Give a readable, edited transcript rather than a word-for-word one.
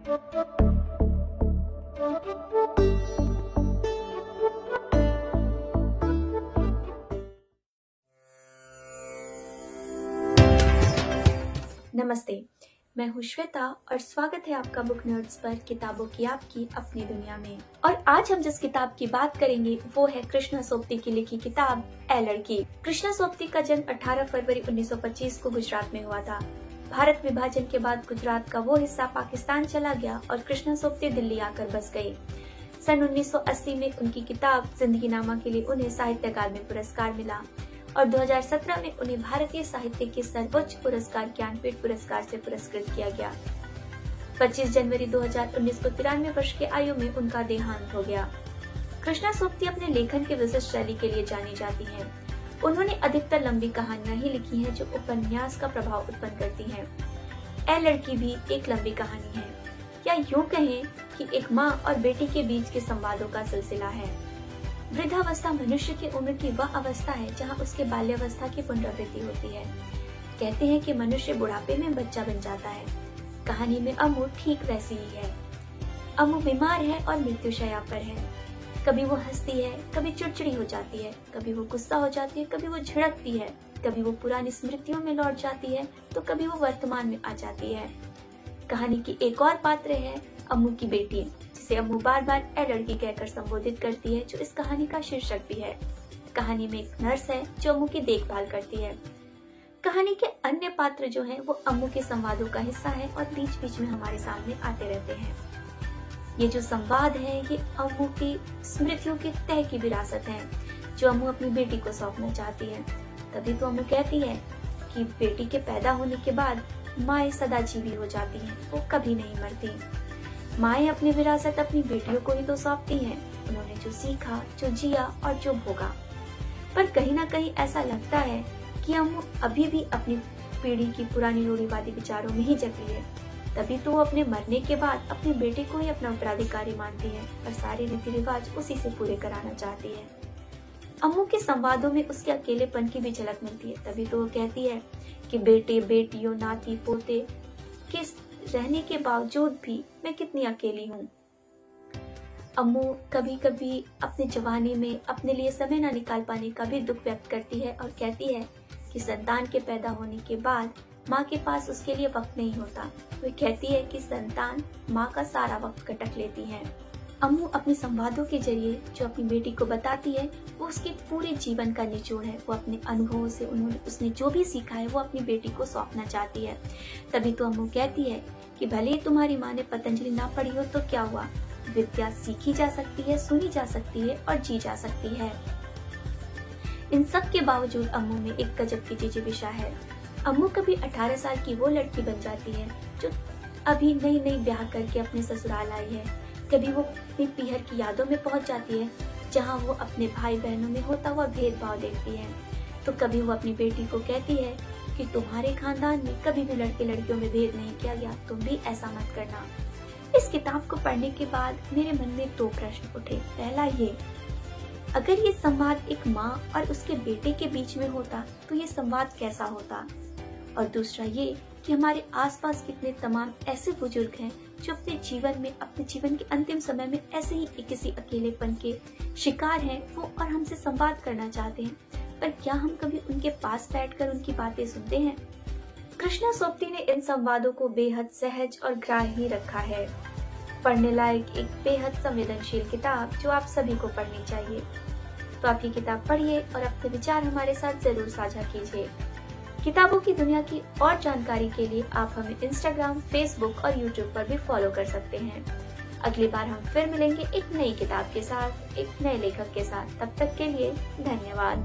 नमस्ते, मैं हूँ श्वेता और स्वागत है आपका बुक नर्ड्स पर किताबों की आपकी अपनी दुनिया में। और आज हम जिस किताब की बात करेंगे वो है कृष्णा सोबती की लिखी किताब ए लड़की। कृष्णा सोबती का जन्म 18 फरवरी 1925 को गुजरात में हुआ था। भारत विभाजन के बाद गुजरात का वो हिस्सा पाकिस्तान चला गया और कृष्णा सोबती दिल्ली आकर बस गई। सन 1980 में उनकी किताब जिंदगीनामा के लिए उन्हें साहित्य अकादमी पुरस्कार मिला और 2017 में उन्हें भारतीय साहित्य के सर्वोच्च पुरस्कार ज्ञानपीठ पुरस्कार से पुरस्कृत किया गया। 25 जनवरी 2019 को 93 वर्ष की आयु में उनका देहांत हो गया। कृष्णा सोबती अपने लेखन की विशिष्ट शैली के लिए जानी जाती हैं। उन्होंने अधिकतर लंबी कहानियां ही लिखी हैं जो उपन्यास का प्रभाव उत्पन्न करती हैं। ए लड़की भी एक लंबी कहानी है, या यूं कहें कि एक माँ और बेटी के बीच के संवादों का सिलसिला है। वृद्धावस्था मनुष्य की उम्र की वह अवस्था है जहाँ उसके बाल्यावस्था की पुनरावृत्ति होती है। कहते हैं कि मनुष्य बुढ़ापे में बच्चा बन जाता है। कहानी में अम्मू ठीक वैसी ही है। अम्मू बीमार है और मृत्युशैया पर है। कभी वो हंसती है, कभी चिड़चिड़ी हो जाती है, कभी वो गुस्सा हो जाती है, कभी वो झिड़कती है, कभी वो पुरानी स्मृतियों में लौट जाती है तो कभी वो वर्तमान में आ जाती है। कहानी की एक और पात्र है अम्मू की बेटी, जिसे अम्मू बार बार ए लड़की कहकर संबोधित करती है, जो इस कहानी का शीर्षक भी है। कहानी में एक नर्स है जो अम्मू की देखभाल करती है। कहानी के अन्य पात्र जो हैं वो अम्मू के संवादों का हिस्सा है और बीच बीच में हमारे सामने आते रहते हैं। ये जो संवाद है ये अम्मू की स्मृतियों की तह की विरासत है जो अम्मू अपनी बेटी को सौंपना चाहती है। तभी तो अम्मू कहती है कि बेटी के पैदा होने के बाद माएँ सदा जीवी हो जाती हैं, वो कभी नहीं मरती। माएँ अपनी विरासत अपनी बेटियों को ही तो सौंपती हैं, उन्होंने जो सीखा, जो जिया और जो भोगा। पर कहीं ना कहीं ऐसा लगता है कि अम्मू अभी भी अपनी पीढ़ी की पुरानी रूढ़िवादी विचारों में ही जकड़ी है। तभी तो वो अपने मरने के बाद अपनी बेटे को ही अपना उत्तराधिकारी मानती है और सारे रीति रिवाज उसी से पूरे कराना चाहती है। अम्मू के संवादों में उसके अकेलेपन की भी झलक मिलती है। तभी तो वो कहती है कि बेटे बेटियों नाती पोते के रहने के बावजूद भी मैं कितनी अकेली हूँ। अम्मू कभी कभी अपने जवानी में अपने लिए समय न निकाल पाने का भी दुख व्यक्त करती है और कहती है कि संतान के पैदा होने के बाद माँ के पास उसके लिए वक्त नहीं होता। वो कहती है कि संतान माँ का सारा वक्त कटक लेती है। अम्मू अपने संवादों के जरिए जो अपनी बेटी को बताती है वो उसके पूरे जीवन का निचोड़ है। वो अपने अनुभवों से उसने जो भी सीखा है वो अपनी बेटी को सौंपना चाहती है। तभी तो अम्मू कहती है कि भले ही तुम्हारी माँ ने पतंजलि ना पढ़ी हो तो क्या हुआ, विद्या सीखी जा सकती है, सुनी जा सकती है और जी जा सकती है। इन सब के बावजूद अम्मू में एक गजब की जिजीविषा है। अम्मू कभी 18 साल की वो लड़की बन जाती है जो अभी नई नई ब्याह करके अपने ससुराल आई है। कभी वो अपनी पीहर की यादों में पहुंच जाती है जहां वो अपने भाई बहनों में होता हुआ भेदभाव देखती है। तो कभी वो अपनी बेटी को कहती है कि तुम्हारे खानदान में कभी भी लड़के लड़कियों में भेद नहीं किया गया, तुम भी ऐसा मत करना। इस किताब को पढ़ने के बाद मेरे मन में दो प्रश्न उठे। पहला ये, अगर ये संवाद एक माँ और उसके बेटे के बीच में होता तो ये संवाद कैसा होता, और दूसरा ये कि हमारे आसपास कितने तमाम ऐसे बुजुर्ग हैं जो अपने जीवन के अंतिम समय में ऐसे ही किसी अकेलेपन के शिकार हैं वो और हमसे संवाद करना चाहते हैं, पर क्या हम कभी उनके पास बैठकर उनकी बातें सुनते हैं। कृष्णा सोबती ने इन संवादों को बेहद सहज और ग्राह्य रखा है। पढ़ने लायक एक बेहद संवेदनशील किताब जो आप सभी को पढ़नी चाहिए। तो आप ये किताब पढ़िए और अपने विचार हमारे साथ जरूर साझा कीजिए। किताबों की दुनिया की और जानकारी के लिए आप हमें इंस्टाग्राम, फेसबुक और यूट्यूब पर भी फॉलो कर सकते हैं। अगली बार हम फिर मिलेंगे एक नई किताब के साथ, एक नए लेखक के साथ। तब तक के लिए धन्यवाद।